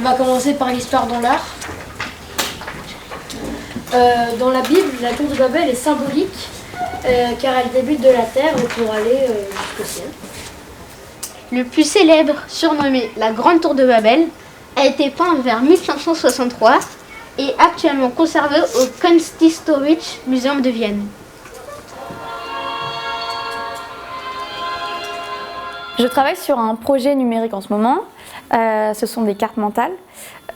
On va commencer par l'histoire dans l'art. Dans la Bible, la tour de Babel est symbolique car elle débute de la terre pour aller jusqu'au ciel. Le plus célèbre, surnommé la Grande Tour de Babel, a été peint vers 1563 et actuellement conservé au Kunsthistorisches Museum de Vienne. Je travaille sur un projet numérique en ce moment. Ce sont des cartes mentales.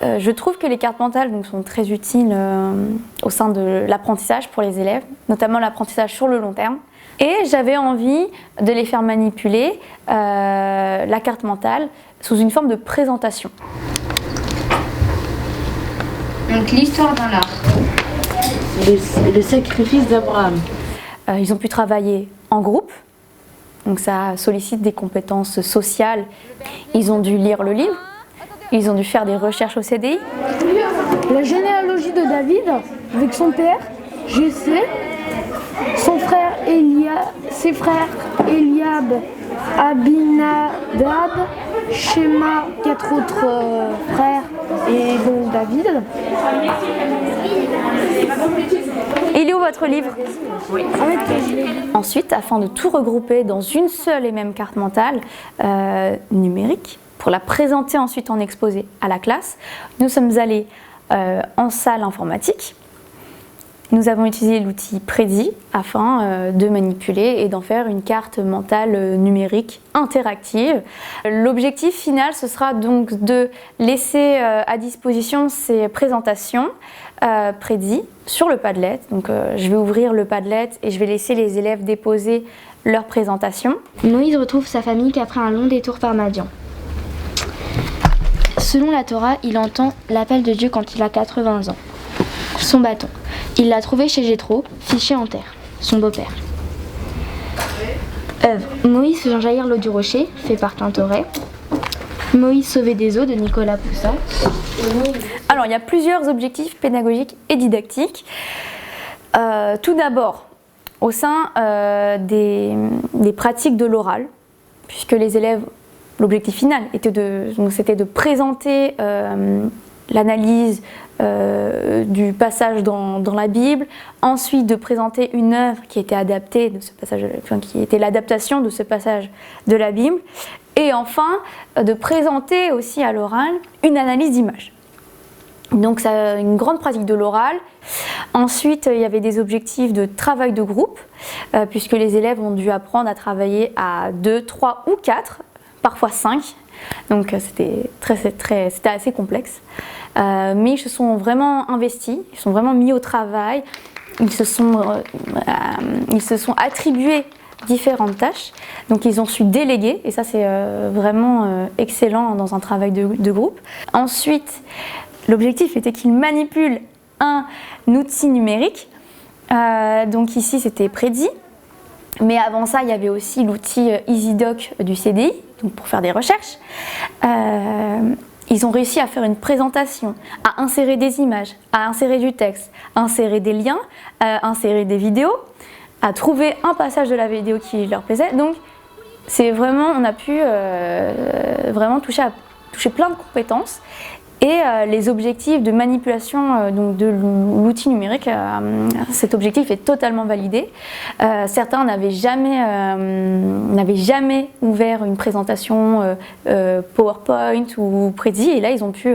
Je trouve que les cartes mentales sont très utiles au sein de l'apprentissage pour les élèves, notamment l'apprentissage sur le long terme. Et j'avais envie de les faire manipuler la carte mentale sous une forme de présentation. Donc l'histoire dans l'art. Le sacrifice d'Abraham. Ils ont pu travailler en groupe, donc ça sollicite des compétences sociales. Ils ont dû lire le livre, ils ont dû faire des recherches au CDI. La généalogie de David, avec son père, Jessé, son frère ses frères Eliab, Abinadab, Shema, 4 autres frères et donc David. Il est où votre livre? Oui. Ensuite, afin de tout regrouper dans une seule et même carte mentale numérique, pour la présenter ensuite en exposé à la classe, nous sommes allés en salle informatique. Nous avons utilisé l'outil Prezi afin de manipuler et d'en faire une carte mentale numérique interactive. L'objectif final, ce sera donc de laisser à disposition ces présentations Prezi sur le Padlet. Donc je vais ouvrir le Padlet et je vais laisser les élèves déposer leurs présentations. Moïse retrouve sa famille qu'après un long détour par Madian. Selon la Torah, il entend l'appel de Dieu quand il a 80 ans. Son bâton. Il l'a trouvé chez Jéthro, fiché en terre, son beau-père. Œuvre. Moïse faisant jaillir l'eau du rocher, fait par Tintoret. Moïse sauvé des eaux de Nicolas Poussin. Alors il y a plusieurs objectifs pédagogiques et didactiques. Tout d'abord, au sein des pratiques de l'oral, puisque les élèves, l'objectif final c'était de présenter l'analyse du passage dans la Bible, ensuite de présenter une œuvre qui était adaptée de ce passage, qui était l'adaptation de ce passage de la Bible, et enfin de présenter aussi à l'oral une analyse d'image. Donc c'est une grande pratique de l'oral. Ensuite, il y avait des objectifs de travail de groupe, puisque les élèves ont dû apprendre à travailler à 2, 3 ou 4, parfois 5. Donc c'était assez complexe. Mais ils se sont vraiment investis, ils sont vraiment mis au travail, ils se sont attribués différentes tâches, donc ils ont su déléguer, et ça c'est vraiment excellent dans un travail de groupe. Ensuite, l'objectif était qu'ils manipulent un outil numérique, donc ici c'était Prezi, mais avant ça il y avait aussi l'outil EasyDoc du CDI, donc pour faire des recherches. Ils ont réussi à faire une présentation, à insérer des images, à insérer du texte, à insérer des liens, à insérer des vidéos, à trouver un passage de la vidéo qui leur plaisait. Donc, c'est vraiment, on a pu vraiment toucher plein de compétences. Et les objectifs de manipulation donc de l'outil numérique, cet objectif est totalement validé. Certains n'avaient jamais ouvert une présentation PowerPoint ou Prezi, et là ils ont pu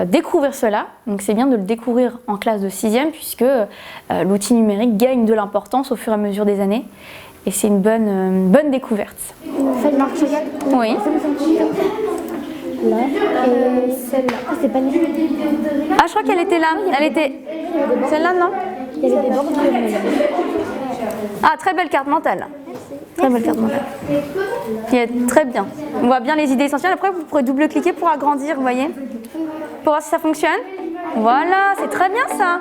découvrir cela. Donc c'est bien de le découvrir en classe de 6e, puisque l'outil numérique gagne de l'importance au fur et à mesure des années. Et c'est une bonne découverte. Faites marche. Oui. Là, et celle-là. Ah, c'est pas une. Ah, je crois qu'elle était là. Elle était. Celle-là, non? Il y avait des bordures. Ah, très belle carte mentale. Très belle carte mentale. Très bien. On voit bien les idées essentielles. Après, vous pourrez double-cliquer pour agrandir, vous voyez? Pour voir si ça fonctionne. Voilà, c'est très bien ça.